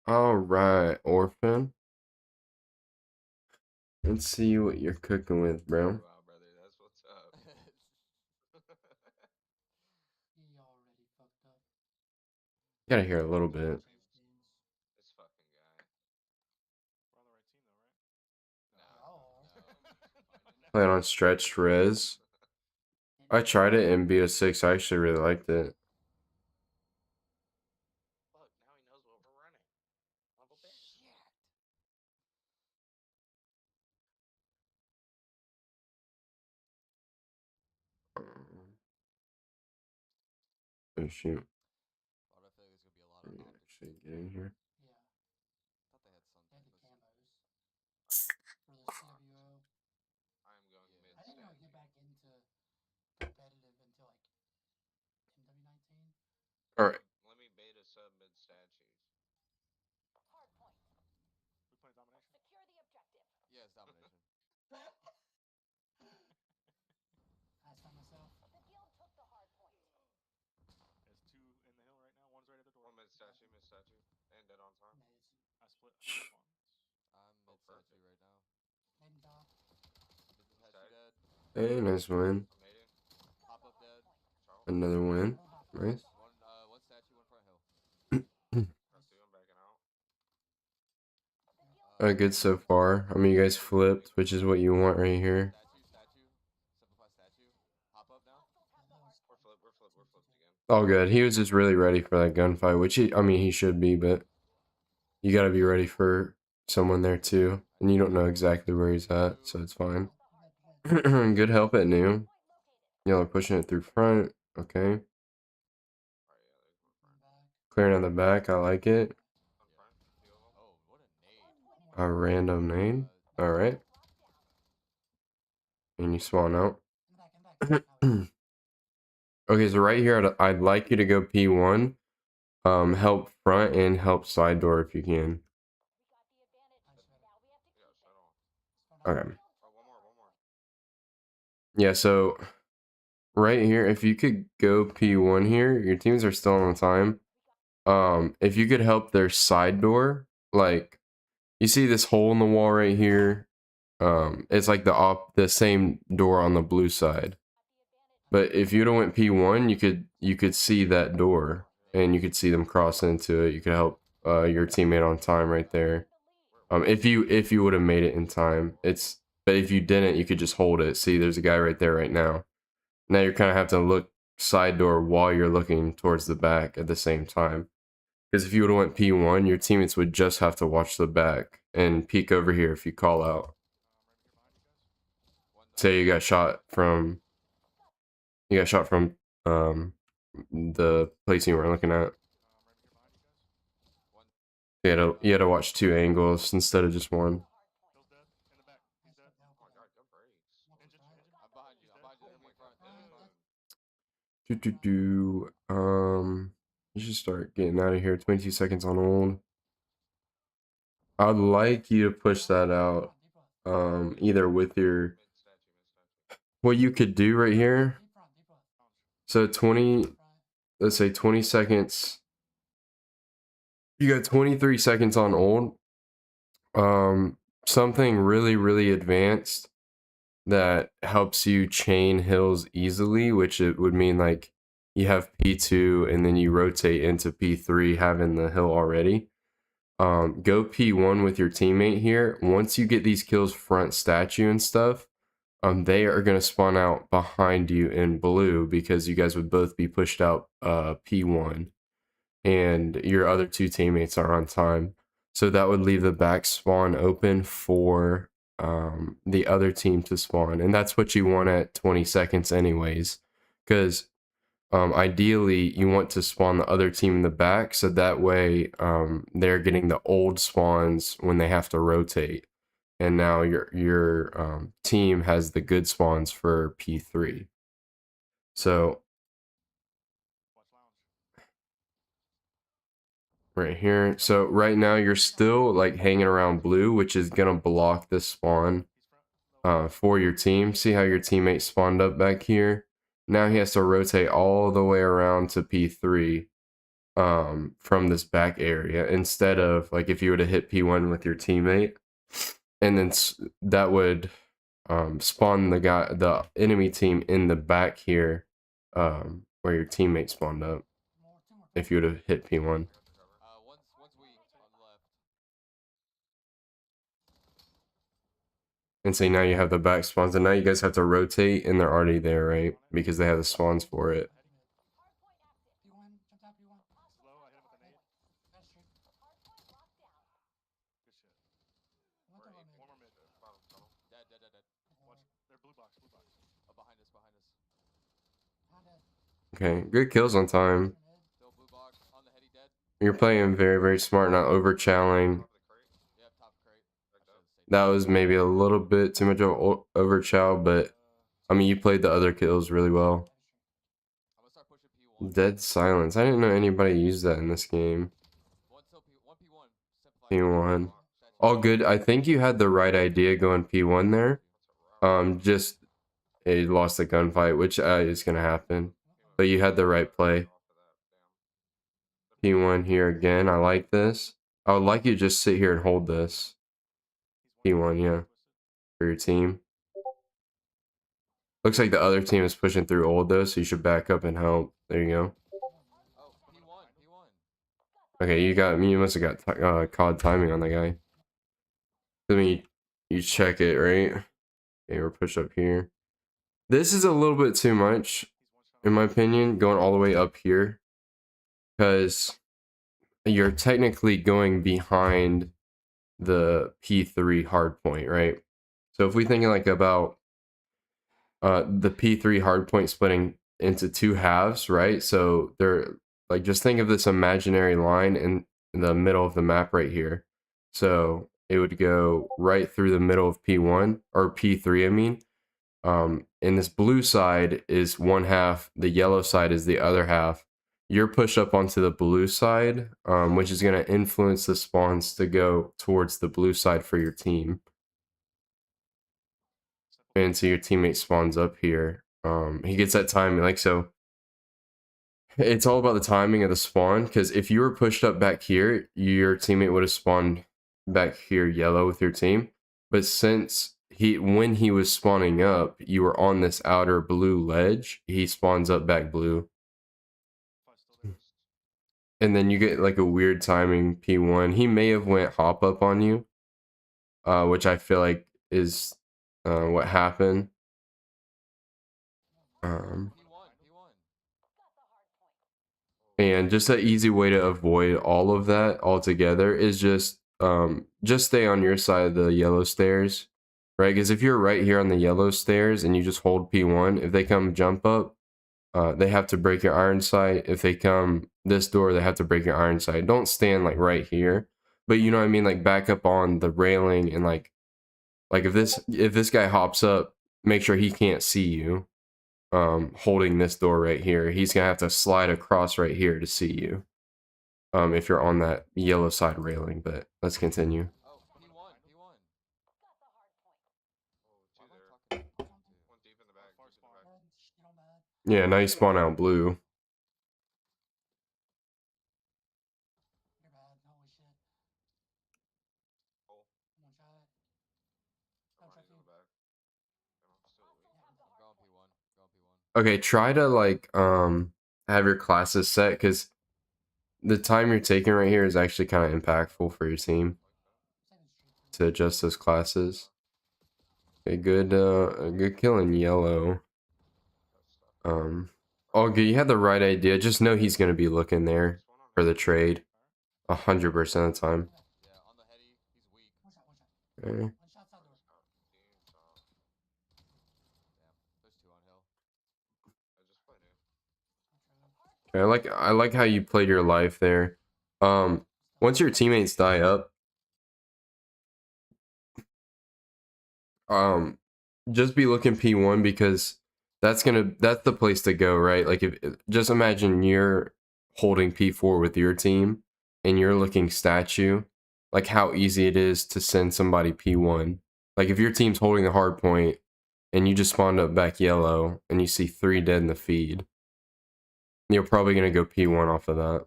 All right, Orphan. Let's see what you're cooking with, bro. Wow, brother, that's what's up. Gotta hear a little bit. This fucking guy. No. Playing on stretched res. I tried it in BO6. I actually really liked it. Look, now he knows what we're running. Level bitch. Oh shoot. But I feel like there's gonna be a lot of options. Actually get in here. I thought they had some. They had the Let's see. camos for the CWO. I'm going Yeah. mid. I didn't really get back into competitive until like MW19. All right. Let me beta sub mid statues. Hardpoint. We play domination. Secure the objective. Yeah, it's domination. I found myself. The guild took the hardpoint. There's two in the hill right now. One's right at the door. One mid statue, and dead on time. Nades. I split spawns. I'm Oh, mid statue perfect. right now. Nade and top. Mid statue Side. dead. Hey, nice win. I'm nading. Pop up dead. Charles. Another win. Nice. One statue, one front hill. Press two, I'm backing out. Good so far. I mean, you guys flipped, which is what you want right here. Statue. Simplify statue. Pop up now. We're flipped again. All good. He was just really ready for that gunfight, which I mean, he should be, but you gotta be ready for someone there too. And you don't know exactly where he's at, so it's fine. Good help at new. Y'all are pushing it through front. Okay. Clearing on the back. I like it. Oh, what a nade. A random nade. Alright. And you spawn out. Okay, so right here, I'd like you to go P1. Help front and help side door if you can. Okay. One more. Yeah, so right here, if you could go P1 here, your teams are still on time. If you could help their side door, like you see this hole in the wall right here. It's like the same door on the blue side. But if you'd have went P1, you could see that door and you could see them cross into it. You could help your teammate on time right there. If you would have made it in time. But if you didn't, you could just hold it. See, there's a guy right there right now. Now you kind of have to look side door while you're looking towards the back at the same time. Because if you would have went P1, your teammates would just have to watch the back and peek over here if you call out. Say you got shot from the place you were looking at. You had to watch two angles instead of just one. You should start getting out of here. 22 seconds on hold. I'd like you to push that out. Either with your what you could do right here. So 20, let's say 20 seconds. You got 23 seconds on hold. Something really, really advanced that helps you chain hills easily, which it would mean like you have P2 and then you rotate into P3 having the hill already. Go P1 with your teammate here. Once you get these kills front statue and stuff, they are going to spawn out behind you in blue because you guys would both be pushed out P1 and your other two teammates are on time. So that would leave the back spawn open for the other team to spawn. And that's what you want at 20 seconds anyways. Because ideally, you want to spawn the other team in the back. So that way they're getting the old spawns when they have to rotate. And now your team has the good spawns for P3. So right here. So right now you're still like hanging around blue, which is gonna block this spawn for your team. See how your teammate spawned up back here? Now he has to rotate all the way around to P3 from this back area instead of like if you were to hit P1 with your teammate, and then that would spawn the enemy team in the back here, where your teammate spawned up if you would have hit P1. Once we on the left. And say now you have the back spawns, and now you guys have to rotate, and they're already there, right? Because they have the spawns for it. P1, jump out P1. Slow, I hit him with a nade. That's true. Good shit. What the One mid? more mid. Dead. Watch. They're blue box. Behind us. Not dead. Okay, good kills on time. Still blue box. On the heady dead. You're playing very, very smart, not over-challenging. Yep, top crate. I should've saved That was maybe a little bit too much of over-chow, but I mean, you played the other kills really well. I'm gonna start pushing P1. Dead silence. I didn't know anybody used that in this game. One P1. Simplify. P1. All good. I think you had the right idea going P1 there. Just it lost the gunfight, which is gonna happen. But you had the right play. P1 here again. I like this. I would like you to just sit here and hold this. P1, yeah, for your team. Looks like the other team is pushing through old though, so you should back up and help. There you go. Oh, P1. Okay, you must have got COD timing on the guy. Let me you check it, right? Okay, we're pushed up here. This is a little bit too much, in my opinion, going all the way up here, because you're technically going behind the P3 hardpoint, right? So if we think like about the P3 hardpoint splitting into two halves, right? So they're like, just think of this imaginary line in the middle of the map right here. So it would go right through the middle of P1 or P3, I mean. And this blue side is one half, the yellow side is the other half. You're pushed up onto the blue side, which is going to influence the spawns to go towards the blue side for your team. And so your teammate spawns up here. He gets that timing, like so. It's all about the timing of the spawn, because if you were pushed up back here, your teammate would have spawned back here yellow with your team. But since when he was spawning up, you were on this outer blue ledge, he spawns up back blue. And then you get like a weird timing P1. He may have went hop up on you, which I feel like is what happened. P1. And just an easy way to avoid all of that altogether is just stay on your side of the yellow stairs, right? Because if you're right here on the yellow stairs and you just hold P1, if they come jump up, they have to break your iron sight. If they come this door, they have to break your iron sight. Don't stand like right here, but you know what I mean, like back up on the railing, and like if this guy hops up, make sure he can't see you. Holding this door right here, he's gonna have to slide across right here to see you. If you're on that yellow side railing, but let's continue. Oh, P1. Yeah, now you spawn out blue. You're bad. Holy shit. One shot. Don't trust you. Going P1. Okay, try to like have your classes set, because the time you're taking right here is actually kind of impactful for your team to adjust those classes. A good kill in yellow. All good. You had the right idea. Just know he's gonna be looking there for the trade 100% of the time. Yeah, on the heady, he's weak. One shot. Okay. One shot side door. There's two on hill. I like how you played your life there. Once your teammates die up, just be looking P1, because that's the place to go, right? Like if just imagine you're holding P4 with your team and you're looking statue, like how easy it is to send somebody P1. Like if your team's holding the hard point and you just spawned up back yellow and you see 3 dead in the feed, you're probably gonna go P1 off of that.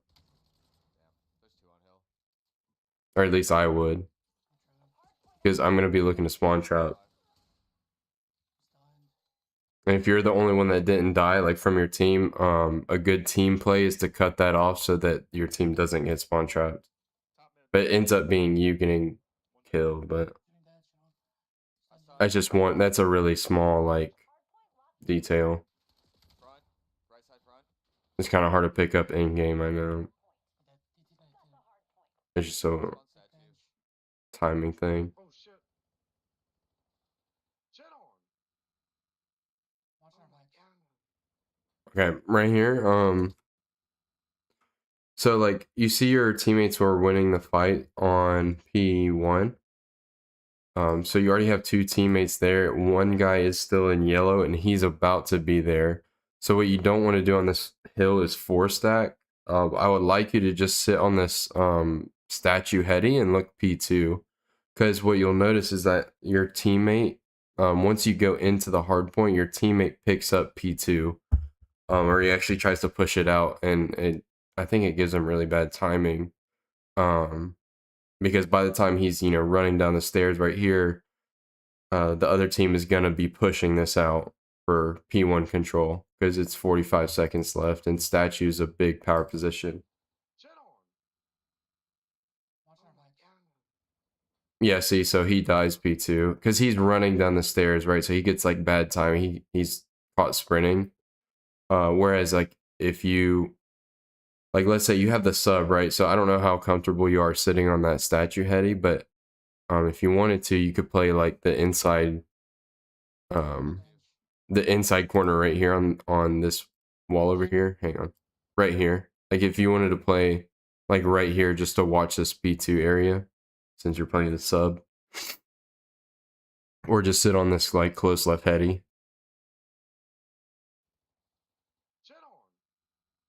or at least I would, because I'm gonna be looking to spawn trap. And if you're the only one that didn't die, like from your team, a good team play is to cut that off so that your team doesn't get spawn trapped. But it ends up being you getting killed. But I just want, that's a really small like detail. Front. Right side front. It's kind of hard to pick up in game. I know it's just so On statue. timing thing. Oh shit. Shit on. Watch Oh our my back. god. Okay, right here. So like you see your teammates were winning the fight on P1. So you already have two teammates there. One guy is still in yellow and he's about to be there. So what you don't want to do on this hill is 4-stack. I would like you to just sit on this statue heady and look P2. Because what you'll notice is that your teammate, once you go into the hard point, your teammate picks up P2. Or he actually tries to push it out, and I think it gives him really bad timing. Because by the time he's, you know, running down the stairs right here, the other team is gonna be pushing this out for P1 control because it's 45 seconds left, and statue's a big power position. Shit on. Watch Oh our my back. god. Yeah, see, so he dies P2 because he's running down the stairs, right? So he gets like bad timing. He's caught sprinting. Whereas like if you, like let's say you have the sub, right? So I don't know how comfortable you are sitting on that statue heady, but if you wanted to, you could play like the inside corner right here on this wall over here. Hang on. Right here. Like if you wanted to play like right here just to watch this P2 area since you're playing the sub. Or just sit on this like close left heady. Shit on.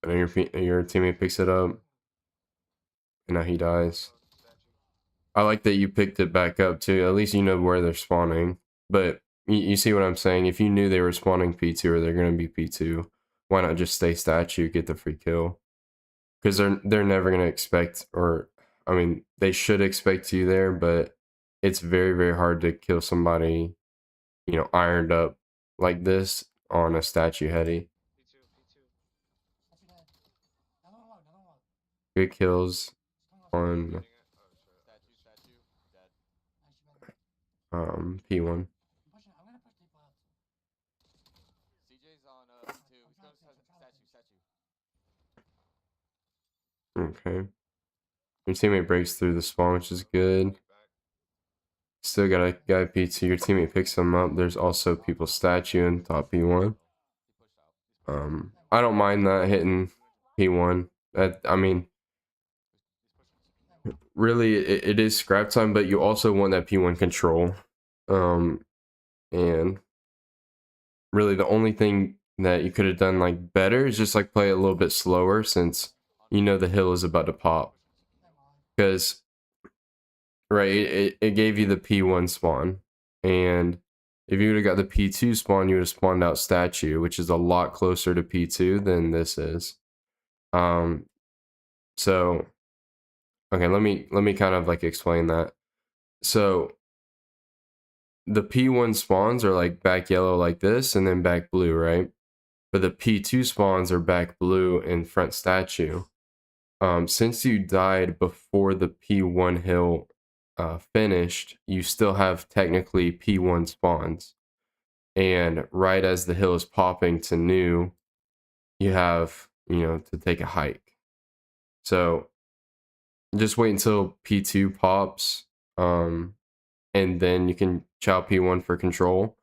And then your teammate picks it up. And now he dies. Statue. I like that you picked it back up too. At least you know where they're spawning. But you see what I'm saying? If you knew they were spawning P2 or they're going to be P2, why not just stay statue, get the free kill? Because they're never going to expect, or I mean, they should expect you there, but it's very, very hard to kill somebody, you know, ironed up like this on a statue heady. P2. Statue dead. Another one low. Another one low. Good kills Coming off. on Hitting it. Oh shit. Statue. Dead. Nice, you better. P1. I'm gonna push people out. CJ's on two. He's going to statue. Okay. Your teammate breaks through the spawn, which is good. Back. Still got a guy P2. Your teammate picks him up. There's also people statue in top P1. He pushed out. I don't mind that hitting P1. I mean, really, it is scrap time, but you also want that P1 control. And really, the only thing that you could have done like better is just like play a little bit slower, since you know the hill is about to pop. Because, right, it gave you the P1 spawn, and if you would have got the P2 spawn, you would have spawned out statue, which is a lot closer to P2 than this is. So, okay, let me kind of like explain that. So, the P1 spawns are like back yellow like this, and then back blue, right? But the P2 spawns are back blue and front statue. Since you died before the P1 hill finished, you still have technically P1 spawns. And right as the hill is popping to new, you have, you know, to take a hike. So just wait until P2 pops, and then you can chow P1 for control.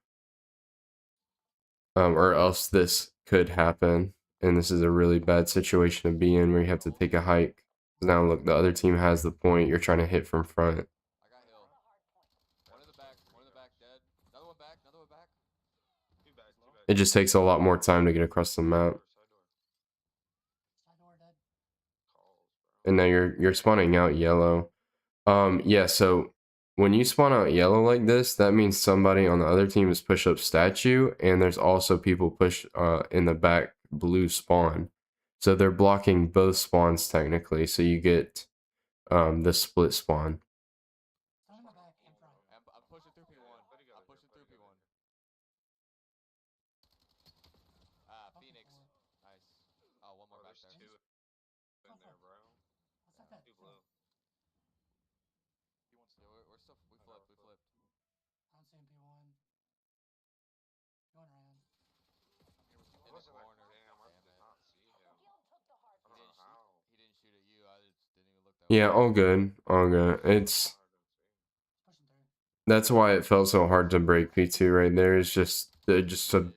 Or else this could happen, and this is a really bad situation to be in where you have to take a hike. Now look, the other team has the point, you're trying to hit from front. I got hill. One in the back dead. Another one back. Two back. It just takes a lot more time to get across the map. Side door dead. And now you're spawning out yellow. Yeah, so when you spawn out yellow like this, that means somebody on the other team is push up statue, and there's also people push in the back blue spawn. So they're blocking both spawns technically. So you get the split spawn. Stun in the back and front. I'm pushing through P1. I'm pushing through P1. Phoenix. Nice. Oh, one more back there. Two in there, bro. What's that? Two blue. Yeah, we're still. We flipped. We flipped. I don't see him P1. Going around. In the Wasn't like, corner. damn, I did Damn it. not see him. The guild took the hard I point. don't know how. He didn't shoot at you. I just didn't even look that Yeah, way. all good, all good. It's Pushing through. that's why it felt so hard to break P2 right there. It's just a Dead.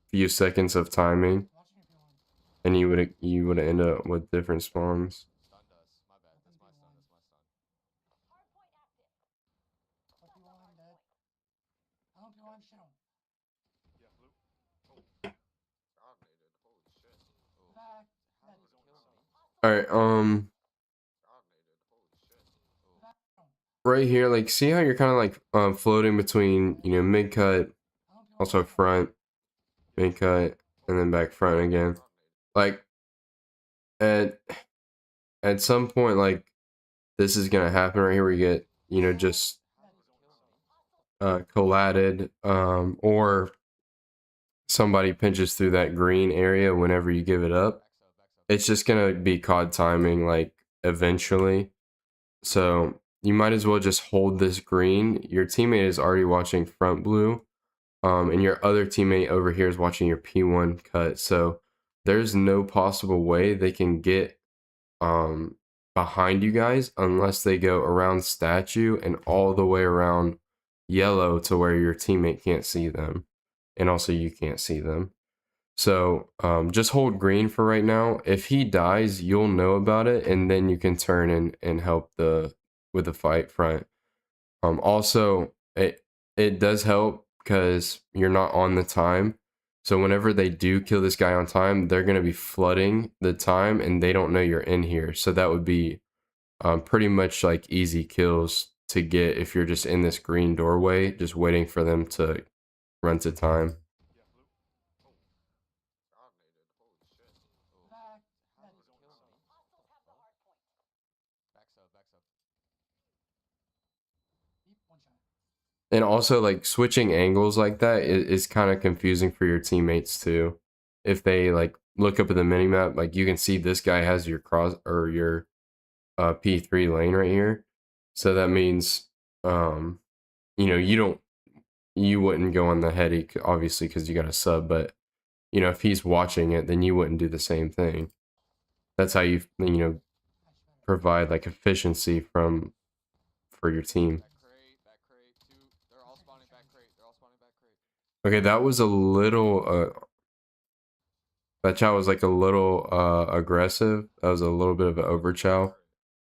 few seconds of timing, Watching your P1. and you would end up with different spawns. Stunned us. My bad. That's my stun. That's my stun. Hard point active. Put P1 dead. I don't P1 shit him. Yeah, blue. Cognated. Holy shit. Ooh. Back. How Dead. did he kill me? All right, Cognated. Holy shit. Ooh. Back. I right here, like, see how you're kind of like floating between, you know, mid cut, don't P1 also shit him. front, mid cut, and then back front again. Like at some point, like this is gonna happen right here where you get, you know, just How did he kill me? collided, or somebody pinches through that green area whenever you give it up. Backs up. It's just gonna be COD timing, like eventually. So you might as well just hold this green. Your teammate is already watching front blue, and your other teammate over here is watching your P1 cut. So there's no possible way they can get behind you guys unless they go around statue and all the way around yellow to where your teammate can't see them, and also you can't see them. So just hold green for right now. If he dies, you'll know about it, and then you can turn and help with the fight front. Also, it does help because you're not on the time. So whenever they do kill this guy on time, they're gonna be flooding the time, and they don't know you're in here. So that would be pretty much like easy kills to get if you're just in this green doorway, just waiting for them to run to time. Yeah, blue. Cognated. Holy shit. Ooh. Back. How Dead. did he kill me? Hostiles have the hard point. Backs up. Backs up. Deep. One shot. And also, like, switching angles like that is kind of confusing for your teammates too. If they like look up at the minimap, like you can see this guy has your cross or your P3 lane right here. So that means you know, you wouldn't go on the heady obviously because you got a sub, but you know, if he's watching it, then you wouldn't do the same thing. That's how you know, Actually better. provide like efficiency for your team. Back crate. Back crate. Two. They're all spawning back crate. They're all spawning back crate. Okay, that was a little that chow was like a little aggressive. That was a little bit of an overchow.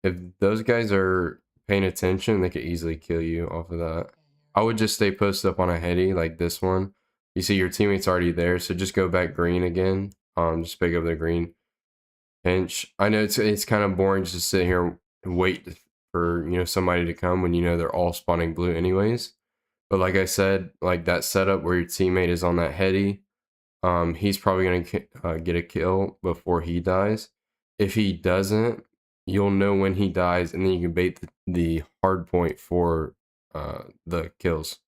If those guys are paying attention, they could easily kill you off of that. Okay, here. I would just stay posted up on a heady like this one. You see your teammate's already there, so just go back green again. Just pick up the green pinch. I know it's kind of boring just to sit here and wait for, you know, somebody to come when you know they're all spawning blue anyways. But like I said, like that setup where your teammate is on that heady, he's probably gonna get a kill before he dies. If he doesn't, you'll know when he dies, and then you can bait the hard point for the kills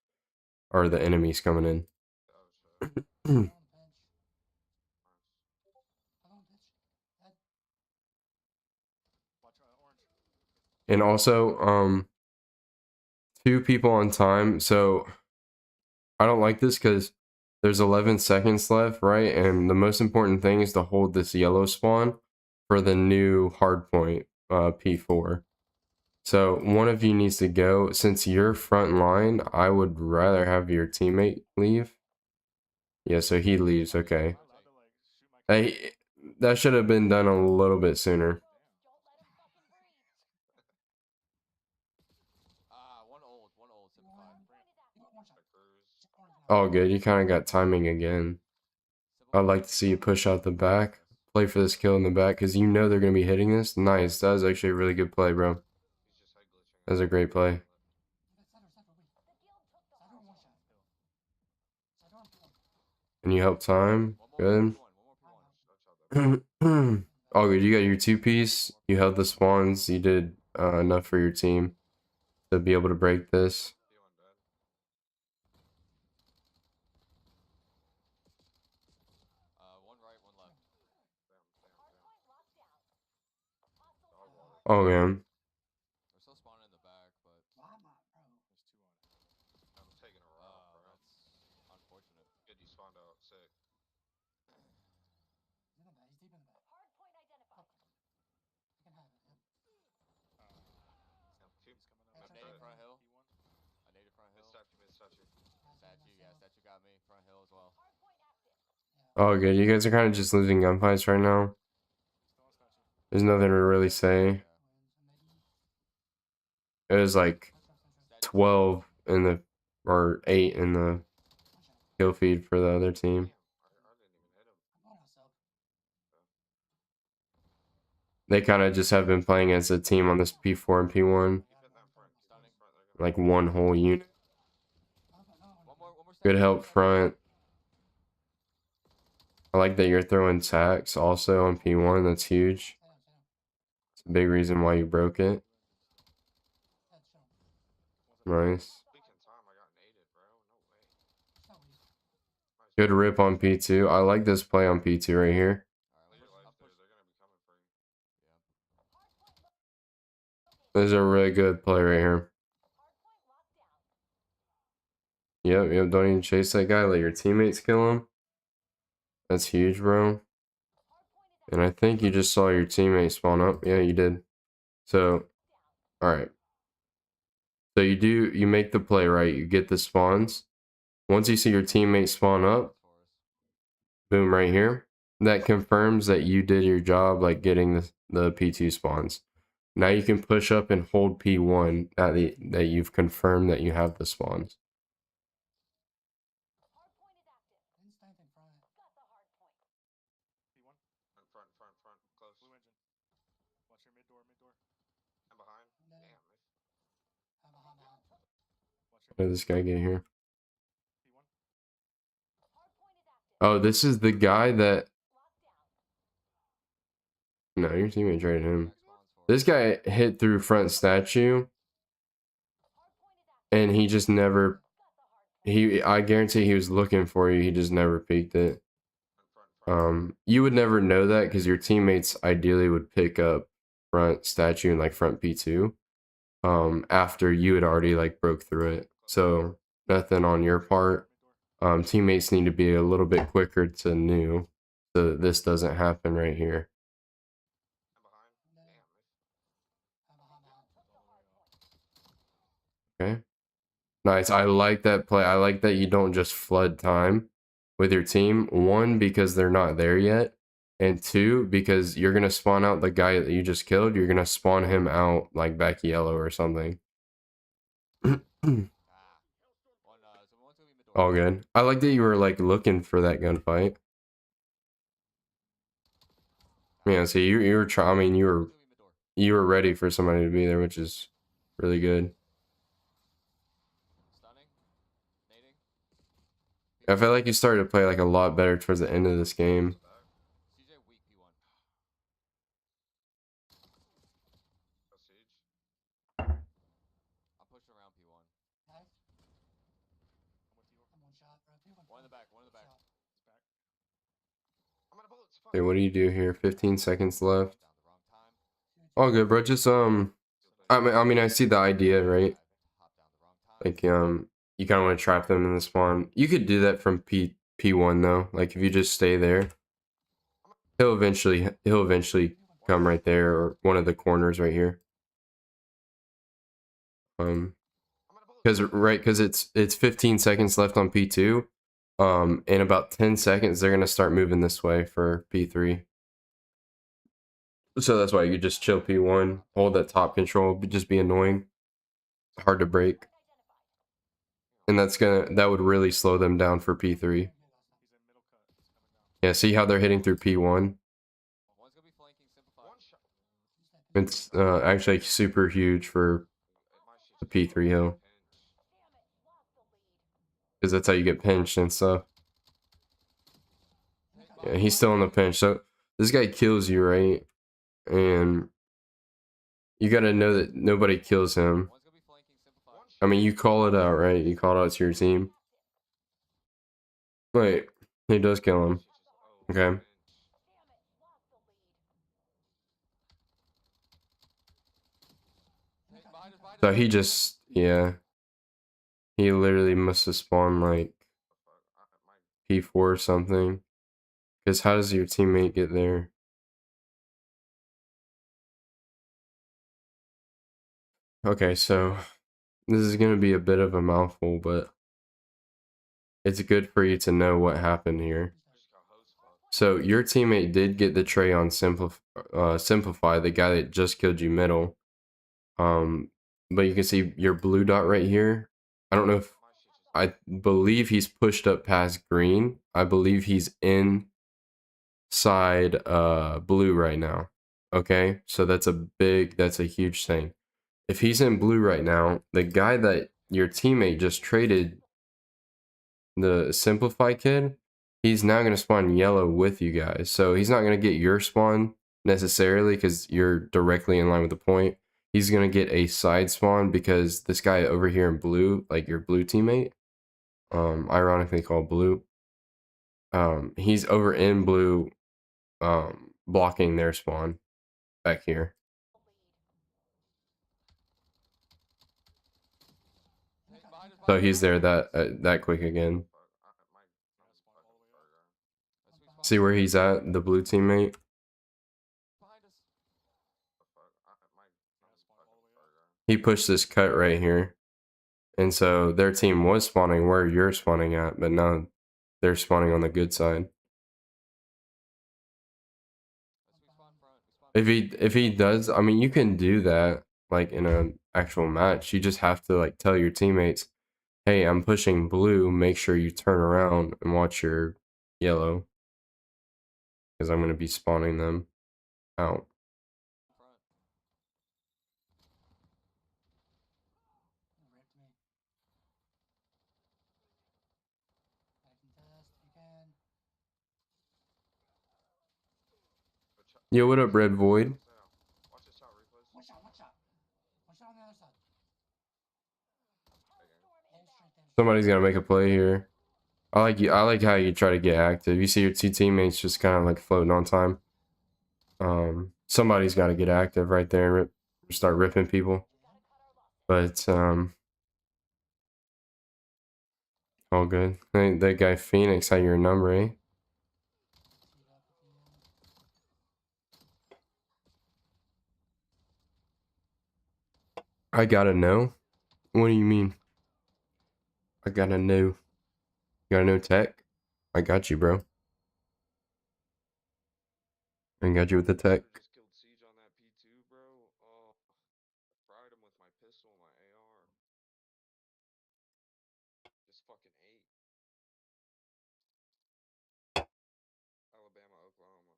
or the enemies coming in. Oh shit. Alone pinch. Alone pinch. Dead. Watch orange. And also, 2 people on time. So I don't like this because there's 11 seconds left, right? And the most important thing is to hold this yellow spawn for the new hardpoint P4. So one of you needs to go. Since you're front line, I would rather have your teammate leave. Yeah, so he leaves. Okay. Am I allowed to like shoot my Hey, that should have been done a little bit sooner. Don't let him fucking breathe. One old. 75. You got one shot. The cruise. Check orange now. Oh, good. You kind of got timing again. I'd like to see you push out the back. Play for this kill in the back because you know they're going to be hitting this. Nice. That was actually a really good play, bro. He's just head glitching. That was a great play. Center, center, wait. The guild took the Center, hard one point. shot. Center, P1. And you helped time. Good. One more P1. Watch out there. Oh, good. You got your 2-piece. You held the spawns. You did enough for your team to be able to break this. P1 dead. One right, one left. Dog water. Oh man, They're still spawning in the back, but Why not, bro? There's two on it. I'm taking a route, bro. That's unfortunate. Good, you spawned out. Sick. He's in the back. He's deep in the back. Hardpoint identified. You can have it. Yep. He's coming I'm up. native front hill. P1. I native front hill. Mid statue. Statue, yeah, statue got me. Front hill as well. Hardpoint active. oh good. You guys are kind of just losing gunfights right now. Still on statue. There's nothing to really say. It was like 12 in the or 8 in the kill feed for the other team. I didn't even hit him. I'm going on sub. They kind of just have been playing as a team on this P4 and P1, Keep hitting that front. Stunning. Front, they're gonna like one whole unit. One more Good statue, help statue. front. I like that you're throwing tax also on P1. That's huge. It's a big reason why you broke it. Nice. Speaking of time, I got naded, bro. No way. Nice. Good rip on P2. I like this play on P2 right here. Alright, Play your life, dude. They're gonna be coming for you. This is a really good play right here. Yep. Don't even chase that guy. Let your teammates kill him. That's huge, bro. And I think you just saw your teammate spawn up. Yeah, you did. So, alright. So you make the play, right? You get the spawns. Once you see your teammate spawn up, boom, right here. That confirms that you did your job, like getting the P2 spawns. Now you can push up and hold P1 that you've confirmed that you have the spawns. Instinct in front. P1. Front. Close. Blue engine. Watch your mid door. I'm behind. No. Damn. I'm behind that. Watch How your did this guy get here? P1. Oh, this is the guy that... No, your teammate traded him. This guy hit through front statue. And he just never... I guarantee he was looking for you. He just never peeked it. Front. You would never know that because your teammates ideally would pick up front statue and like front P2 after you had already like broke through it. So nothing on your part. Teammates need to be a little bit quicker to new so that this doesn't happen right here. I'm behind. No. Damn. I'm behind that. Okay. Nice. I like that play. I like that you don't just flood time with your team. One, because they're not there yet. And two, because you're going to spawn out the guy that you just killed. You're going to spawn him out like back yellow or something. All good. I like that you were like looking for that gunfight. Yeah, so you were trying. I mean, you were ready for somebody to be there, which is really good. Stunning. Nading. I felt like you started to play like a lot better towards the end of this game. CJ weak P1. Go siege. I'm pushing around P1. Nice. I'm with you. I'm one shot, bro. One in the back. He's back. I'm out of bullets. Fuck. Okay, what do you do here? 15 seconds left. Down the wrong time. All good, bro. Just I mean, I see the idea, right? Hop down the wrong time. Like you kind of want to trap them in the spawn. You could do that from P1 though. Like if you just stay there, he'll eventually come right there or one of the corners right here. I'm out of bullets. Because it's 15 seconds left on P2. In about 10 seconds they're gonna start moving this way for P3. So that's why you just chill P1, hold that top control, but just be annoying. Hard to break. And that would really slow them down for P3. He's in middle cut. He's coming down. Yeah, see how they're hitting through P1? One's gonna be flanking. Simplified. One shot. It's actually super huge for the P3 hill. Because that's how you get pinched and stuff. Yeah, he's still on the pinch. So this guy kills you, right? And You gotta know that nobody kills him. One's gonna be flanking simplified. I mean, you call it out, right? You call it out to your team. Wait, he does kill him. Okay. Damn it, lost the lead. Hey, behind us, behind us, So behind he us, just, yeah. He literally must have spawned like P4 or something. Because how does your teammate get there? Okay, so this is going to be a bit of a mouthful, but it's good for you to know what happened here. So your teammate did get the tray on Simplify, the guy that just killed you middle. But you can see your blue dot right here. I don't know if, I believe he's pushed up past green. I believe he's inside blue right now. Okay, so that's a huge thing. If he's in blue right now, the guy that your teammate just traded, the Simplify kid, he's now going to spawn yellow with you guys. So he's not going to get your spawn necessarily because you're directly in line with the point. He's going to get a side spawn because this guy over here in blue, like your blue teammate, ironically called blue, he's over in blue, blocking their spawn back here. Hey, behind us, So behind us, he's there behind us. that quick again. Let's respawn. See where he's at, the blue teammate? Behind us. He pushed this cut right here. And so their team was spawning where you're spawning at, but now they're spawning on the good side. Let's respawn front. If he does, I mean, you can do that like in an actual match. You just have to like tell your teammates, "Hey, I'm pushing blue. Make sure you turn around and watch your yellow, because I'm going to be spawning them out." Front. Ripped me. I can test if you can. Yo, what up, Red Void? Watch this shot, replays. One shot, one shot. One shot on the other side. Aim straight, aim straight. Somebody's got to make a play here. I like you. I like how you try to get active. You see your two teammates just kind of like floating on time. Somebody's got to get active right there and start ripping people. But all good. Hey, that guy Phoenix had your number, eh? Teed up at the end. I gotta know. What do you mean? I gotta know. You gotta know tech? I got you, bro. I got you with the tech. Just killed Siege on that P2, bro. Oh, I fried him with my pistol and my AR. Just fucking ate. Alabama, Oklahoma.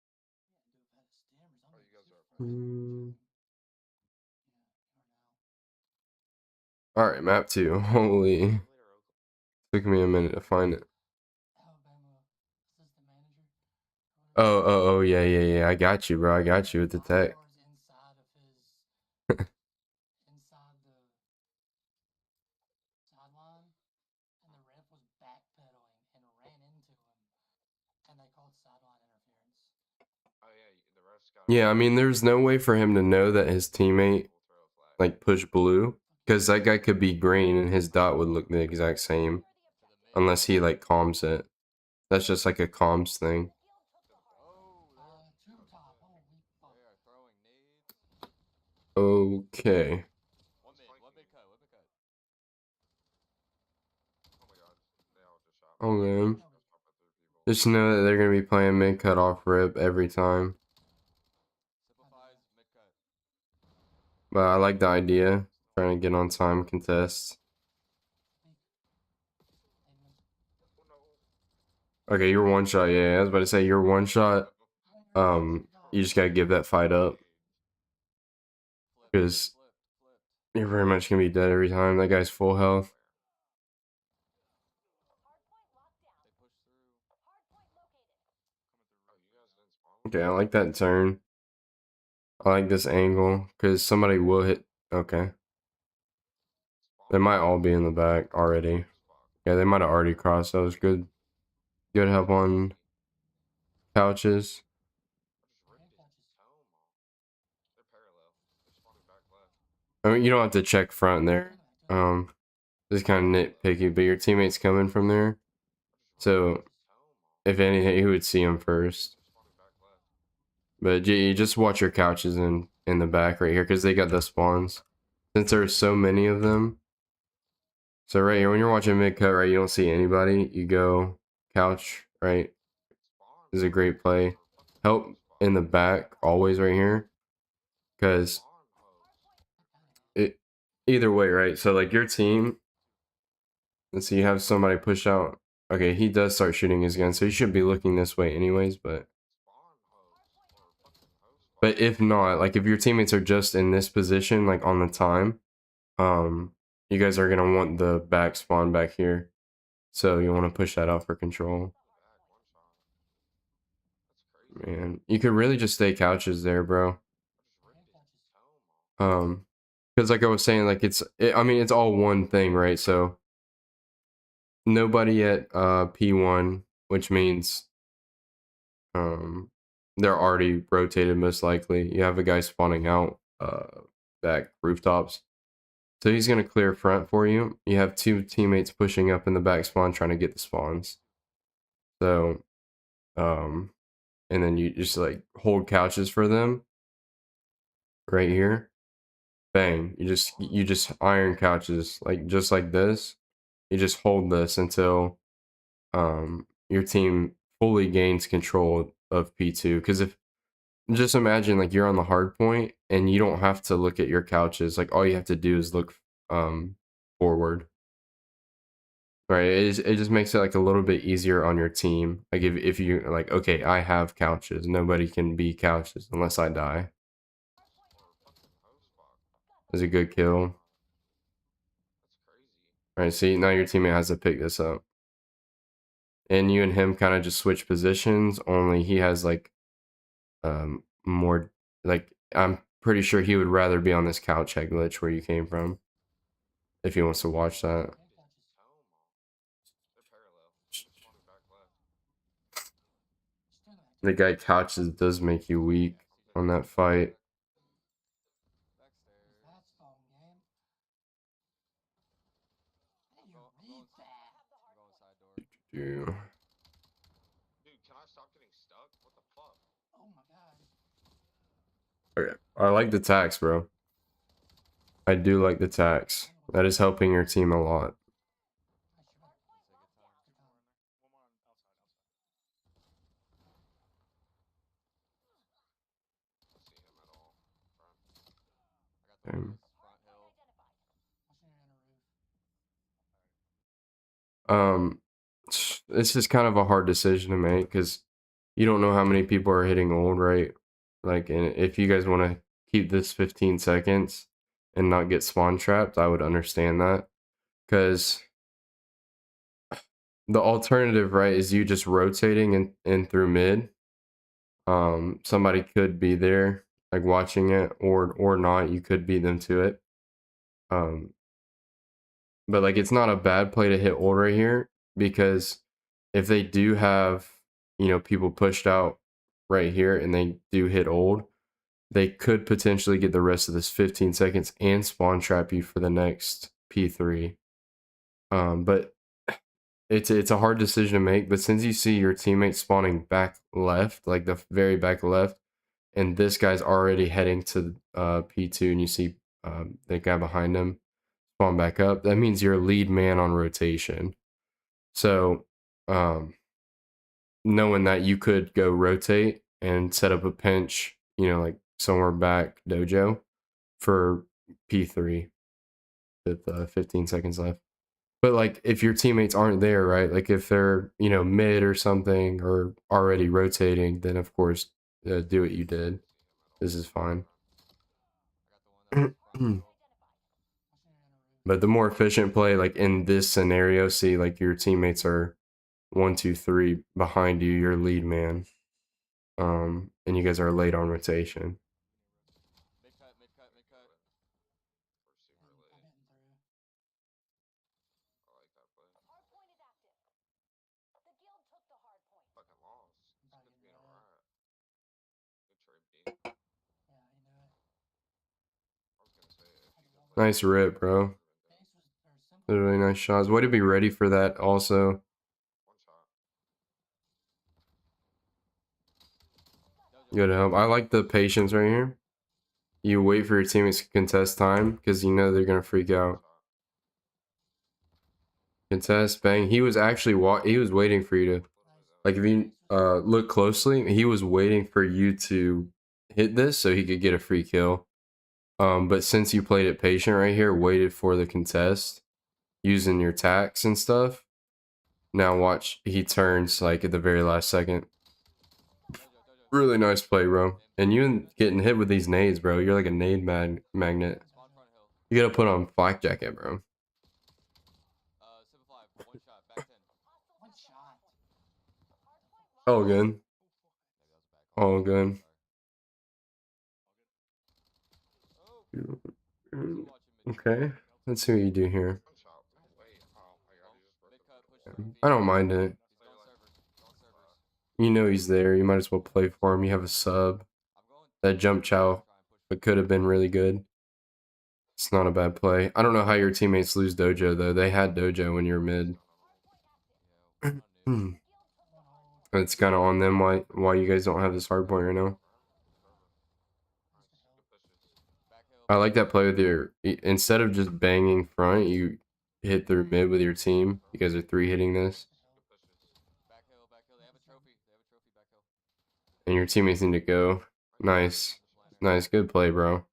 Yeah, dude, that is damn Oh, you guys resemblance. are up. Mm. Yeah, you are now. Alright, map 2. Holy. Later, Oklahoma. Took me a minute to find it. Alabama assistant manager. or whatever. Oh, yeah. I got you, bro. I got you with the tech. Bodyguards inside of his inside the sideline, and the ref was backpedaling and ran into him, and they called sideline interference. Oh, yeah, the refs got Yeah, I mean, there's no way for him to know that his teammate We'll throw a flag. like push blue, because that guy could be green and his dot would look the exact same To the mid. unless he like calms it. That's just like a comms thing. Oh, Two top. Holy fuck. they are throwing nades. Okay. One mid cut, one mid cut. Oh my god, they all just shot. Oh man. Just popping through people. Just know that they're gonna be playing mid cut off rip every time. Simplifies mid cut. But I like the idea. Trying to get on time contest. Oh no. Okay, you're one shot, yeah. I was about to say you're one shot. You just gotta give that fight up. Flipped, Because flipped. you're very much gonna be dead every time. That guy's full health. They push through. Oh, you guys didn't spawn? Okay, I like that turn. I like this angle because somebody will hit. Okay. They might all be in the back already. Yeah, they might have already crossed. That was good. Good help on couches. They're parallel. They're spawning back left. I mean, you don't have to check front there. This is kind of nitpicky, but your teammate's coming from there. So, if anything, you would see him first. Spawning back left. But you just watch your couches in the back right here because they got the spawns. Since there's so many of them. So right here, when you're watching mid cut, right, you don't see anybody. You go couch, right? Spawn. This is a great play. Help in the back always right here, because Spawn mode. it either way, right? So like your team, let's see, you have somebody push out. Okay, he does start shooting his gun, so he should be looking this way anyways. But Spawn mode. Or fucking host spawn. if not, like if your teammates are just in this position, like on the time, you guys are gonna want the back spawn back here, so you want to push that out for control. Back, one shot. That's crazy. Man, you could really just stay couches there, bro. Tome. Because like I was saying, like I mean, it's all one thing, right? So nobody at P1, which means they're already rotated most likely. You have a guy spawning out back rooftops. So he's gonna clear front for you. You have two teammates pushing up in the back spawn trying to get the spawns. So and then you just like hold couches for them right here. Bang. You just iron couches like just like this. You just hold this until your team fully gains control of P2. Because if just imagine like you're on the hard point and you don't have to look at your couches, like all you have to do is look forward. Right, it just makes it like a little bit easier on your team. Like if you like, okay, I have couches, nobody can be couches unless I die. That's a good kill. That's crazy. All right, see, now your teammate has to pick this up. And you and him kind of just switch positions, only he has like more, like I'm pretty sure he would rather be on this couch head glitch where you came from if he wants to watch that. They're parallel. Spawning back left. The guy couches does make you weak on that fight. Backstairs. That's phone game. Hey, you I'm read going that. I'm going side door. You. Dude, can I stop getting stuck? What the fuck? Oh my god. Okay, I like the tax, bro. I do like the tax. That is helping your team a lot. I should better. Say good time. One more on outside. I don't see him at all. Front. I got the Um, lowest front hill. Watching her on a roof. This is kind of a hard decision to make because you don't know how many people are hitting old, right? Like, and if you guys want to keep this 15 seconds and not get spawn trapped, I would understand that. Because the alternative, right, is you just rotating in through mid. Somebody could be there, like watching it, or not. You could beat them to it. But like, it's not a bad play to hit old right here because if they do have, people pushed out right here and they do hit old, they could potentially get the rest of this 15 seconds and spawn trap you for the next P3. But it's a hard decision to make. But since you see your teammate spawning back left, like the very back left, and this guy's already heading to P2, and you see the guy behind him spawn back up, that means you're lead man on rotation. So knowing that you could go rotate and set up a pinch, like somewhere back dojo for P3 with 15 seconds left. But like if your teammates aren't there, right? Like if they're, mid or something or already rotating, then of course do what you did. This is fine. I got the one that's front hill. Watching her on a roof. But the more efficient play, like in this scenario, see, like your teammates are 1, 2, 3 behind you, your lead man. And you guys are late on rotation. Nice rip, bro. Base was, or simple. Those are really nice shots. Way to be ready for that also. One shot. Good help. I like the patience right here. You wait for your teammates to contest time because you know they're gonna freak out. Contest, bang. He was actually he was waiting for you to, like, if you look closely, he was waiting for you to hit this so he could get a free kill. But since you played it patient right here, waited for the contest, using your tacks and stuff. Now watch, he turns like at the very last second. Really nice play, bro. And you getting hit with these nades, bro. You're like a nade magnet. Spawn front hill. You gotta put on flak jacket, bro. Simple 5. One shot. Back 10. One shot. All good. Maybe that was back. All good. Oh, still watching mid. Okay. Let's see what you do here. One shot. No way. Oh my god, he just Mid ripped cut, it. push. I don't mind it. He's going servers. Going servers. You know he's there. You might as well play for him. You have a sub. I'm going. That jump chow, Try and push. but could have been really good. It's not a bad play. I don't know how your teammates lose Dojo though. They had Dojo when you're mid. Yeah, we're on new. It's kind of on them why you guys don't have this hard point right now. Back hill. I like that play with your, instead of just banging front, you hit through mid with your team. You guys are 3-hitting this, Back hill. Back hill. They have a trophy. They have a trophy. Back hill. and your teammates need to go. Nice, nice, good play, bro.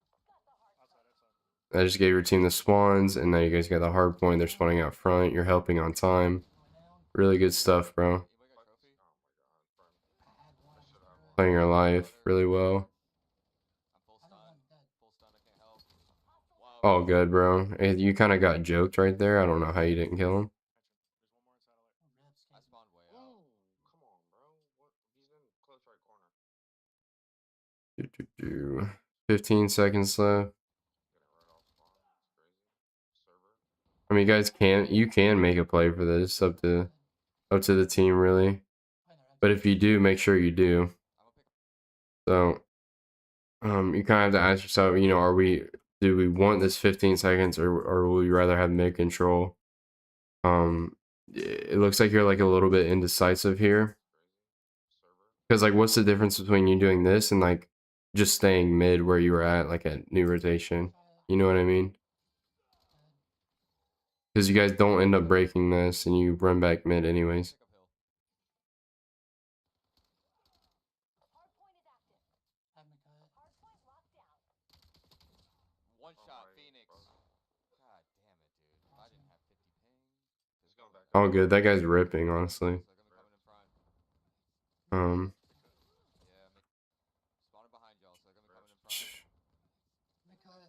I just gave your team the spawns, and now you guys got the hard point. They're spawning out front. You're helping on time. Really good stuff, bro. Anybody got trophy? Playing your life really well. I'm full stun. Full stun. I can't help. Wow. All good, bro. You kind of got joked right there. I don't know how you didn't kill him. There's one more in satellite. I spawned way out. Ooh, come on, bro. What? He's in close right corner. 15 seconds left. Getting right off spawn. It's crazy. Server. I mean, you can make a play for this, up to the team really. But if you do, make sure you do. I'm gonna pick. So, you kind of have to ask yourself, you know, do we want this 15 seconds or will we rather have mid control? It looks like you're like a little bit indecisive here. Because like, what's the difference between you doing this and like just staying mid where you were at, like at new rotation? You know what I mean? Because you guys don't end up breaking this and you run back mid anyways. Pick up hill. One Oh shot. my, Phoenix. bro. God damn it, dude. If I didn't have 50 ping. He's going back. All good. That guy's ripping, honestly. So they're gonna be coming in front. Yeah. Spawning behind y'all. So they're gonna be coming in front. Yeah. Mid cut.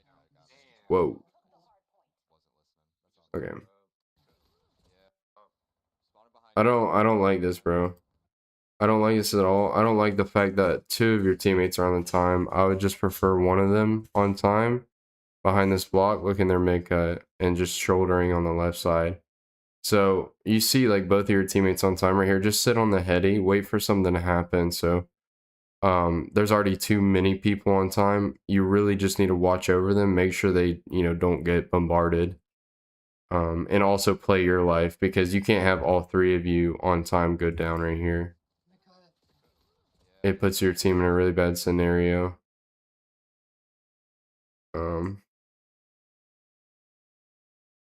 Got me. Damn. Whoa. Wasn't listening. That's on. Okay. Yeah. Spawning behind. I don't like this, bro. I don't like this at all. I don't like the fact that 2 of your teammates are on the time. I would just prefer one of them on time behind this block, looking their mid cut and just shouldering on the left side. So you see like both of your teammates on time right here. Just sit on the heady, wait for something to happen. So there's already too many people on time. You really just need to watch over them, make sure they, you know, don't get bombarded. And also play your life, because you can't have all 3 of you on time go down right here. It puts your team in a really bad scenario.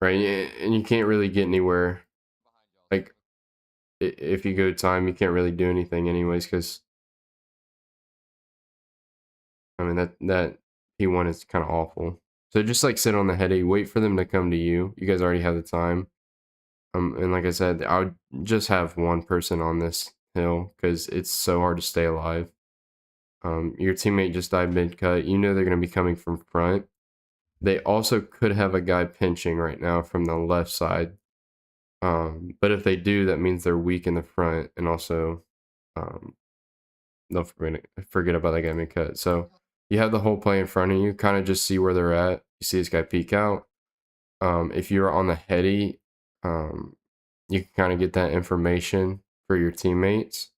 Right, and you can't really get anywhere. Behind y'all. Like, if you go time, you can't really do anything anyways, because I mean that P1 is kind of awful. So just like sit on the heady, wait for them to come to you. You guys already have the time. And like I said, I would just have one person on this hill because it's so hard to stay alive. Your teammate just died mid cut. You know they're gonna be coming from front. They also could have a guy pinching right now from the left side. But if they do, that means they're weak in the front, and also they'll forget about that guy mid cut. So you have the whole play in front of you, kind of just see where they're at. You see this guy peek out. If you're on the heady, you can kind of get that information for your teammates.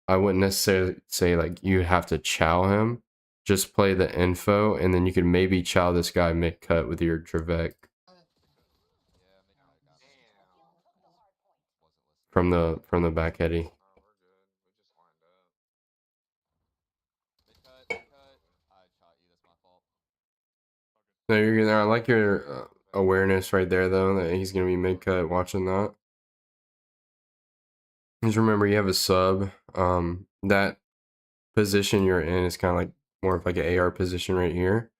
I wouldn't necessarily say like you have to chow him, just play the info, and then you can maybe chow this guy mid cut with your Drevek Yeah, make got it. from the back heady. We're good. We just lined up. Mid cut. I shot you. That's my fault. No, you're good there. I like your awareness right there, though, that he's gonna be mid cut watching that. Just remember, you have a sub. That position you're in is kind of like more of like an AR position right here.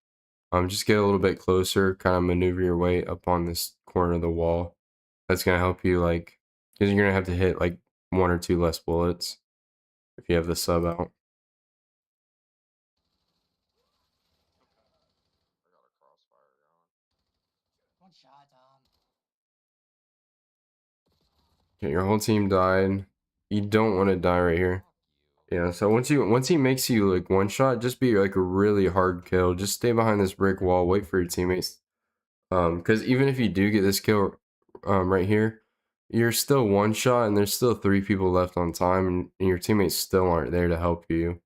Just get a little bit closer, kind of maneuver your way up on this corner of the wall. That's gonna help you, like, because you're gonna have to hit like 1 or 2 less bullets if you have the sub out. I got a crossfire going. One shot, Tom. Okay, your whole team died. You don't want to die right here. Fuck you. Yeah, so once he makes you like one shot, just be like a really hard kill. Just stay behind this brick wall, wait for your teammates. Because even if you do get this kill right here, you're still one shot and there's still 3 people left on time, and your teammates still aren't there to help you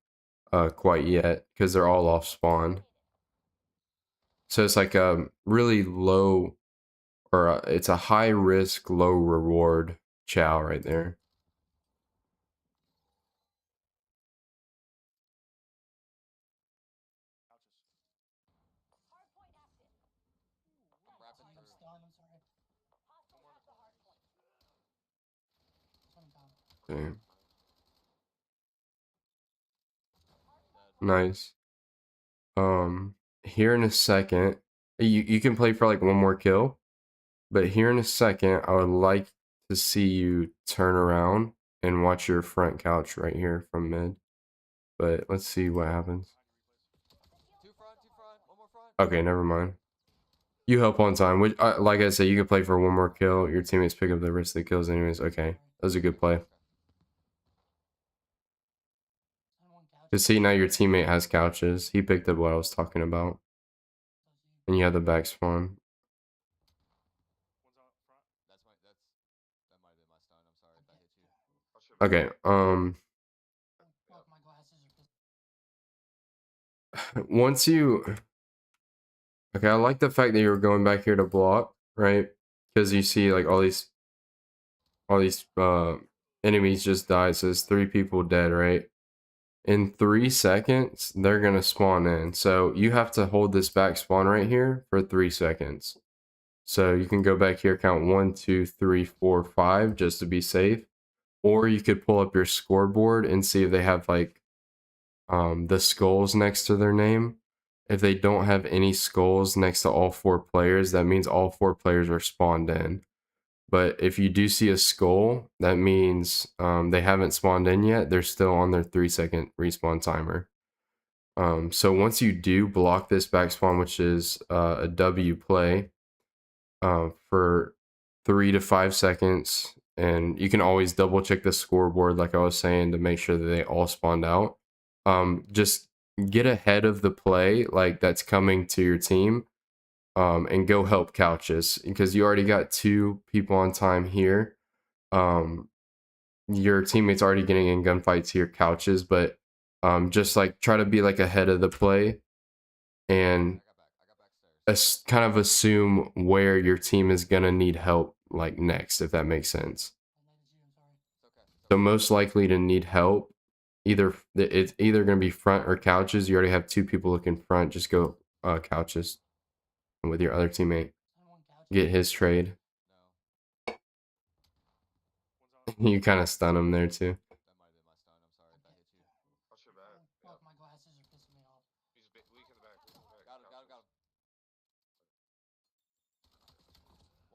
quite yet because they're all off spawn. So it's like a really low, or it's a high risk, low reward chow right there. Wrapping I'm through. stunned, I'm sorry. One Tom. Okay. Dead. Nice. Here in a second, you can play for like one more kill, but here in a second, I would like to see you turn around and watch your front couch right here from mid. But let's see what happens. Two front. One more front. Okay, never mind. You help on time. Which, like I said, you can play for one more kill. Your teammates pick up the rest of the kills anyways. Okay, that was a good play. One couch. Cause see, now your teammate has couches. He picked up what I was talking about, and you have the back spawn. One's out front. That might have been my stun. I'm sorry if that hit you. Watch your back. Okay. Fuck, my glasses are pissed. Once you, okay, I like the fact that you were going back here to block, right? Because you see like all these enemies just died. So there's 3 people dead, right? In 3 seconds, they're gonna spawn in. So you have to hold this back spawn right here for 3 seconds. So you can go back here, count 1, 2, 3, 4, 5, just to be safe. Or you could pull up your scoreboard and see if they have like the skulls next to their name. If they don't have any skulls next to all 4 players, that means all 4 players are spawned in. But if you do see a skull, that means they haven't spawned in yet. They're still on their 3-second respawn timer. So once you do block this back spawn, which is a W play, for 3 to 5 seconds, and you can always double check the scoreboard, like I was saying, to make sure that they all spawned out. Just get ahead of the play, like that's coming to your team. And go help couches because you already got 2 people on time here. Your teammates already getting in gunfights here, couches, but just like try to be like ahead of the play and I got back stairs. kind of assume where your team is gonna need help like next, if that makes sense. I landed you, I'm sorry. It's okay. So most likely to need help, it's either gonna be front or couches. You already have 2 people looking front. Just go couches with your other teammate. One couch. Get his trade. No. One's out. You kind of stun him there too. That might have been my stun. I'm sorry if that hit you. Watch your back. Fuck, my glasses are pissing me off. He's weak in the back. Weak in the back. Got him. Couches.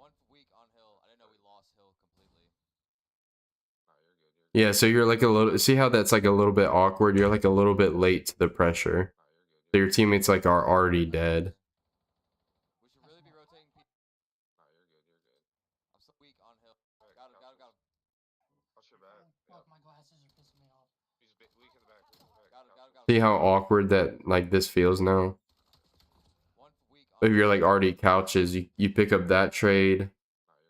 One weak on hill. I didn't know we lost hill completely. Nah, you're good. You're good. Yeah, so you're like a little. See how that's like a little bit awkward? You're like a little bit late to the pressure. Nah, you're good. So your teammates like are already dead. We should really be rotating. Nah, you're good. You're good. I'm so weak on hill. Back, Got him. Watch your back. Fuck, my glasses are pissing me off. He's weak in the back. Weak in the back. Got him. Couches. See how awkward that like this feels now? One weak on If you're like already couches, you pick up that trade.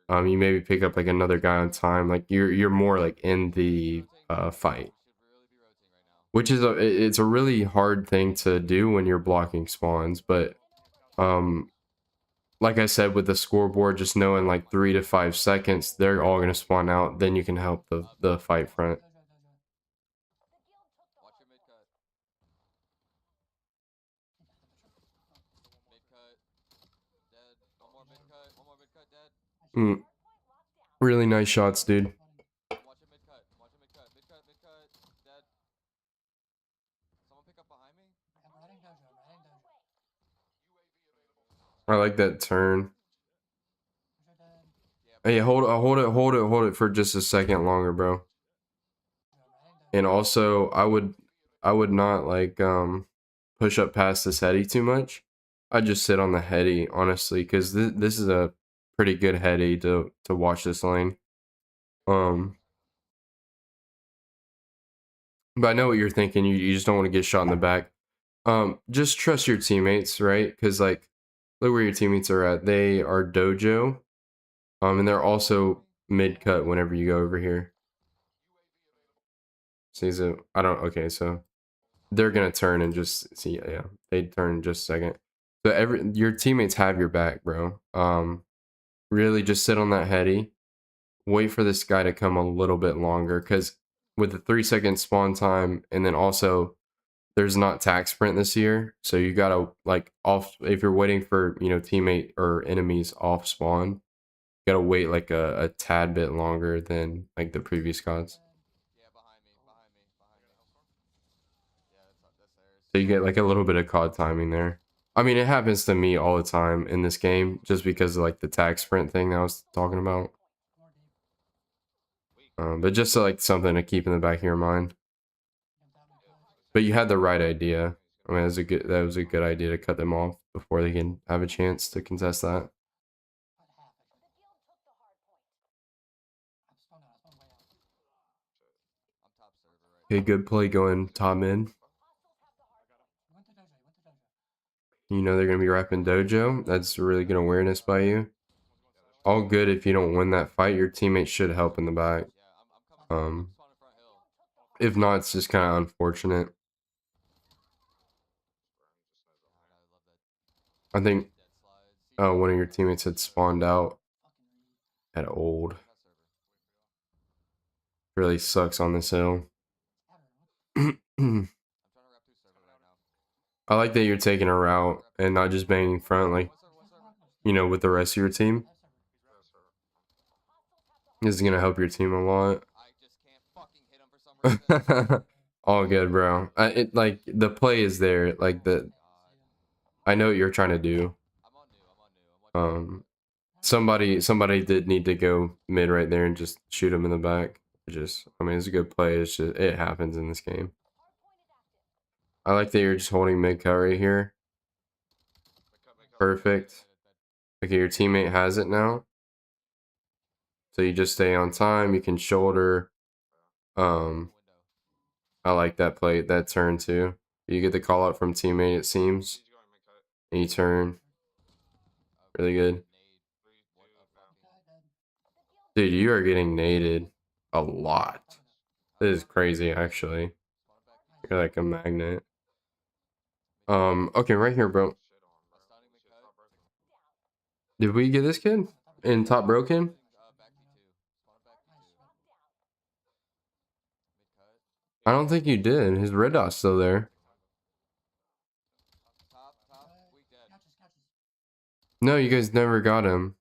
Nah, you're good. You maybe pick up like another guy on time. Like you're more like in the fight. We should really be rotating right now. which is it's a really hard thing to do when you're blocking spawns. But like I said, with the scoreboard, just knowing like 3 to 5 seconds, they're all gonna spawn out. Then you can help the fight front. The guild took the Watch hard your mid point. cut. Mid cut. Dead. One more mid cut. One more mid cut. Dead. Mm, Hard point locked down. really nice shots, dude. Watch your mid cut. Watch your mid cut. Mid cut. Mid cut. Dead. Someone pick up behind me. I'm riding dojo. I'm riding dojo. I like that turn. Dojo dead. Yeah. Hey, hold it for just a second longer, bro. I'm riding dojo. And also, I would not like push up past this heady too much. I'd just sit on the heady, honestly, because this is a pretty good heady to watch this lane. But I know what you're thinking. You just don't want to get shot in the back. Just trust your teammates, right? Because like, look where your teammates are at. They are dojo, and they're also mid cut whenever you go over here. See, so I don't. Okay, so they're gonna turn and just see. Yeah, they turn in just a second. So your teammates have your back, bro. Really just sit on that heady. Wait for this guy to come a little bit longer, because with the 3-second spawn time, and then also there's not tax sprint this year, so you gotta like off if you're waiting for teammate or enemies off spawn, you gotta wait like a tad bit longer than like the previous gods. Yeah. Behind me. Behind me. Behind me. Yeah. That's theirs. So you get like a little bit of COD timing there. I mean, it happens to me all the time in this game, just because of like the tax sprint thing that I was talking about. More deep. But just like something to keep in the back of your mind. Jump out and cut. But you had the right idea. I mean, that was a good idea to cut them off before they can have a chance to contest that. About half actually. The guild took the hard point. I'm spawned out. I spawned way out. I'm top server right Okay, now. good play going top mid. Hostiles have the hard point. He went to dojo. He went to dojo. You know they're gonna be repping dojo. That's really good awareness by you. All good if you don't win that fight. Your teammates should help in the back. Yeah. I'm coming. Um, I'm spawning front hill. If not, it's just kind of unfortunate. God, I love that. I think Dead slides. one of your teammates had spawned out Fucking read. at old. Cut server. Really sucks on this hill. Outer. What? I I'm trying to wrap through server right now. like that you're taking a route and not just banging front like, What server? with the rest of your team. Left server. This is gonna help your team a lot. I just can't fucking hit him for some reason. All good, bro. It like the play is there. Like God. I know what you're trying to do. I'm on new. I'm watching. Somebody did need to go mid right there and just shoot him in the back. I mean, it's a good play. It's just it happens in this game. I like that you're just holding mid cut right here. Perfect. Okay, your teammate has it now. So you just stay on time. You can shoulder. Window. I like that play, that turn too. You get the call out from teammate, it seems. He's going mid cut. And you turn. Really good. Nade. What a fucking. Dead. Dude, you are getting naded a lot. This is crazy, actually. Spawn it back. You're like a magnet. Okay, right here, bro. Shit on, bro. Stunning mid Shit, cut. top broken. Did we get this kid in top broken? Back P2. Spawn it back Nice. P2. Mid cut. I don't think you did. His red dot's still there. Top. Weak dead. Couches. No, you guys never got him.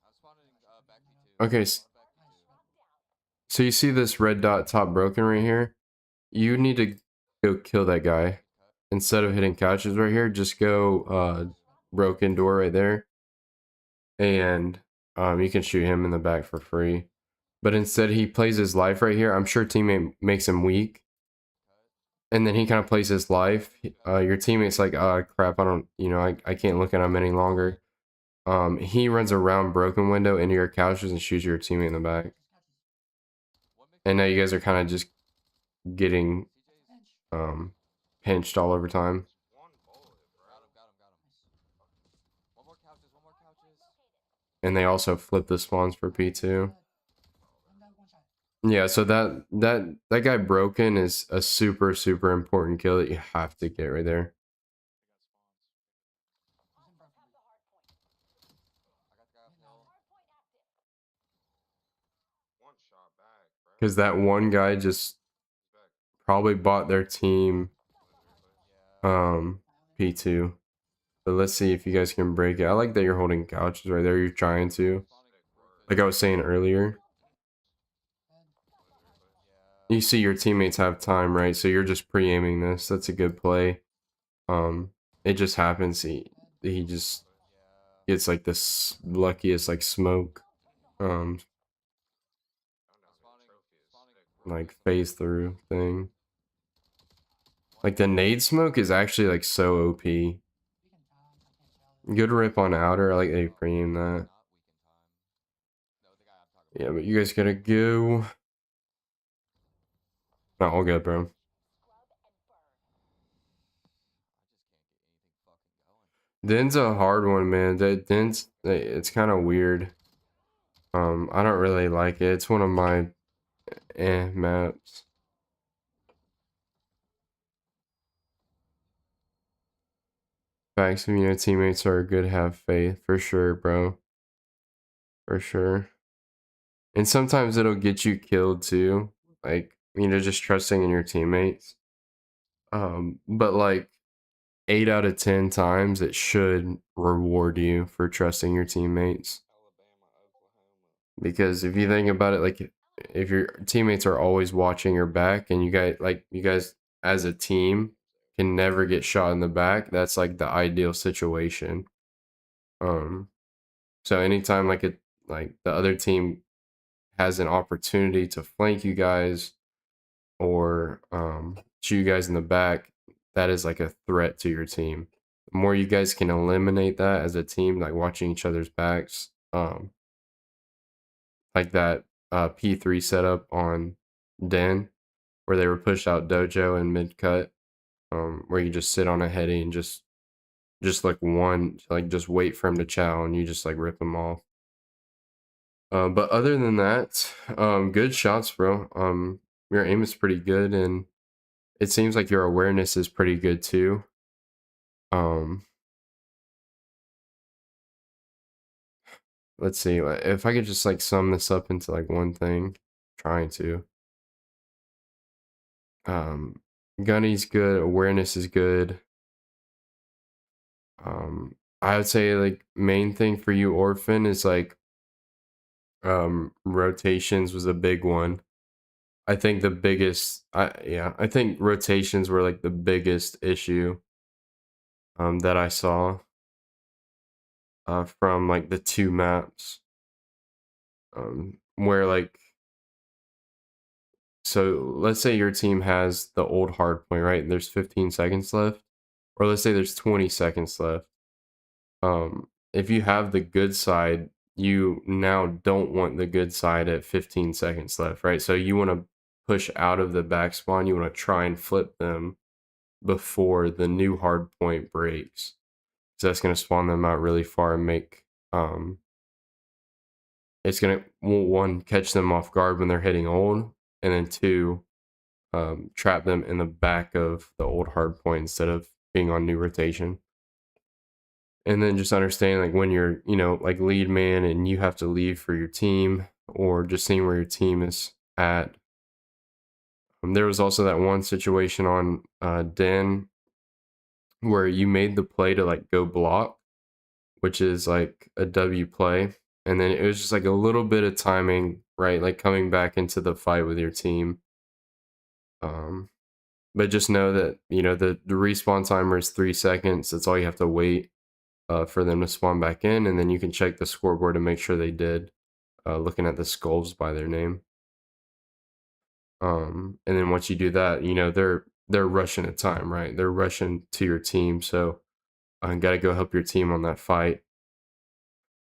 I'm spawning back P2. Okay, Spawn it back P2. so you see this red dot top broken right here? You need to go kill that guy. Instead of hitting couches right here, just go broken door right there. And you can shoot him in the back for free. But instead he plays his life right here. I'm sure teammate makes him weak. And then he kind of plays his life. Your teammate's like, oh crap, I can't look at him any longer. He runs around broken window into your couches and shoots your teammate in the back. What mid And now you guys are kind of just getting CJ's? pinched all over time. One bullet, bro. Got him. One more couches. And they also flip the spawns for P2. One down, one shot. Yeah, so that guy broken is a super important kill that you have to get right there. One shot back, bro. Because that one guy just Back. probably bought their team Yeah. P2. But let's see if you guys can break it. I like that you're holding couches right there. You're trying to. Like I was saying earlier. You see your teammates have time, right? So you're just pre-aiming this. That's a good play. It just happens. He just gets like this luckiest like smoke. Like phase through thing. Like the nade smoke is actually like so OP. Good rip on outer. I like that you pre-aim that. Yeah, but you guys gotta go. Not all good, bro. Den's a hard one, man. That Den's it's kind of weird. I don't really like it. It's one of my maps. Facts, if you know teammates are good, have faith for sure, bro. For sure. And sometimes it'll get you killed too. Like, just trusting in your teammates. But like 8 out of 10 times it should reward you for trusting your teammates. Because if you think about it, like if your teammates are always watching your back and you guys as a team can never get shot in the back, that's like the ideal situation. So anytime like the other team has an opportunity to flank you guys or shoot you guys in the back, that is like a threat to your team. The more you guys can eliminate that as a team, like watching each other's backs, like that P3 setup on Den, where they were pushed out dojo and mid cut, where you just sit on a heady and just like just wait for him to chow and you just like rip him off. But other than that, good shots, bro. Your aim is pretty good and it seems like your awareness is pretty good too. Let's see if I could just like sum this up into like one thing. Trying to. Gunny's good. Awareness is good. I would say like main thing for you, Orphan, is like rotations was a big one. I think the biggest I think rotations were like the biggest issue that I saw from like the two maps. Where like so let's say your team has the old hard point, right? There's 15 seconds left. Or let's say there's 20 seconds left. If you have the good side, you now don't want the good side at 15 seconds left, right? So you want to push out of the back spawn. You want to try and flip them before the new hard point breaks. So that's going to spawn them out really far and make it's going to one catch them off guard when they're hitting old, and then two trap them in the back of the old hard point instead of being on new rotation. And then just understanding like when you're, like lead man and you have to leave for your team, or just seeing where your team is at. There was also that one situation on Den where you made the play to like go block, which is like a W play. And then it was just like a little bit of timing, right? Like coming back into the fight with your team. But just know that, the respawn timer is 3 seconds. That's all you have to wait for them to spawn back in. And then you can check the scoreboard to make sure they did, looking at the skulls by their name. And then once you do that, they're rushing at time, right? They're rushing to your team. So gotta go help your team on that fight.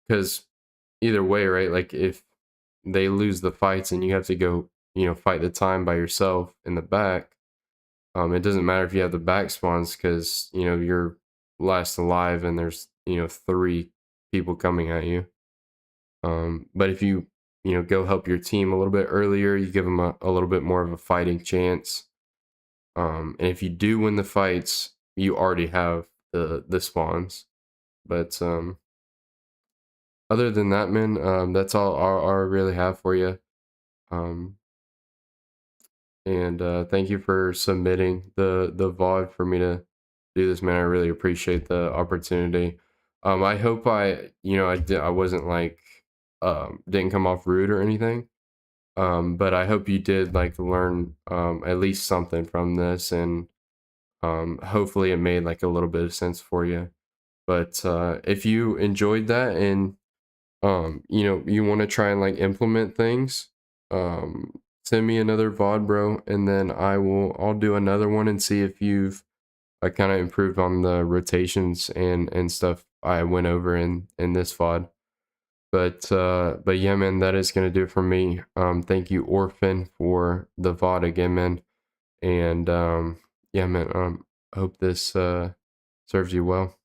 Because either way, right? Like if they lose the fights and you have to go, fight the time by yourself in the back, it doesn't matter if you have the back spawns because, you're last alive and there's, 3 people coming at you. But if you go help your team a little bit earlier. You give them a little bit more of a fighting chance. And if you do win the fights, you already have the spawns. But other than that, man, that's all I really have for you. And thank you for submitting the VOD for me to do this, man. I really appreciate the opportunity. I hope I wasn't like didn't come off rude or anything. But I hope you did like learn at least something from this, and hopefully it made like a little bit of sense for you. But if you enjoyed that and you want to try and like implement things, send me another VOD, bro, and then I'll do another one and see if you've kind of improved on the rotations and stuff I went over in this VOD. But yeah, man, that is gonna do it for me. Thank you, Orphan, for the VOD again, man. And yeah, man, I hope this serves you well.